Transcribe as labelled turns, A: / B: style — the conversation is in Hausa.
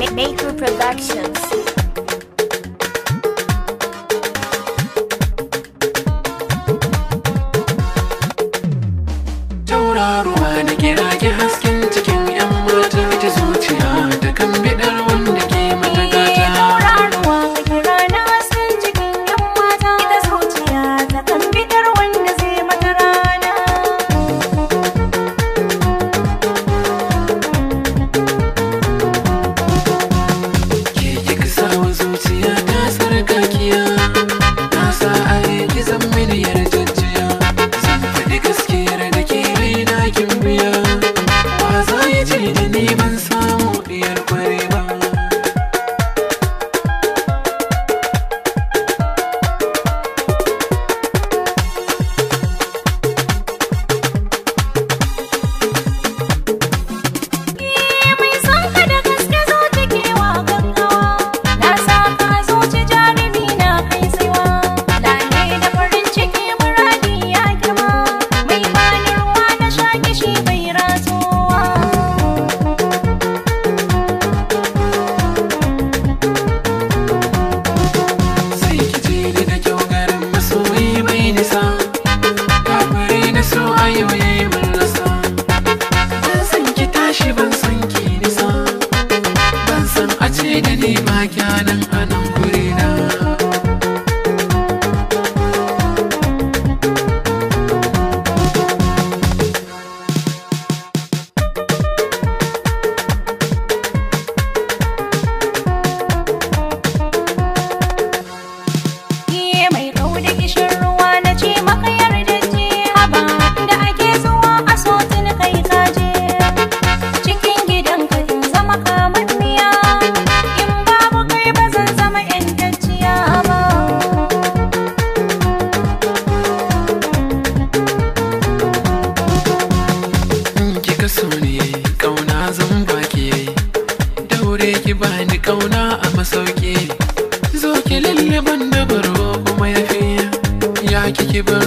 A: Maker Productions.
B: Tauraruwa da kirage hasken cikin 'yan mata, ita zuciya da kan bidar wanda ke mata gata.
A: Tauraruwa da kira na hasken cikin 'yan mata, ita zuciya da kan bidar wanda zai mata rana.
B: Ke kika sawa zuciya ta sarkakiya, na sa a yi zan mini yarjejjiya. Zan faɗi gaskiyar da ke raina kin biya, ba za ya ce da ni ban samu diyar kware ba.
A: Mai son ka da gaske zo cikewa gaggawa, na sa ka zuci jarumi na kai saiwa. Lale da farin ciki muradi ya girma, mai bani ruwa na sha kishi bai ratsuwa.
B: Sai ki ce ni da kyau garin masoyi mai nisa, kafare na so a yau yayi mun rasa. Ban san ki tashi ban san ki nisa, ban san a ce da ni ba kyanan a nan gurina.
A: Mai kau da kishin ruwa na ce maka yarda ce, haba da ake zuwa a sotin kai kaje. Cikin gidanka in zama kamar miya, in babu kai ba zan zama yantacciya ba.
B: In kika so ni kauna zan baki, daure ki bani kauna a masauki. Zo ki lallaban da baro kuma yafi, ya kike bar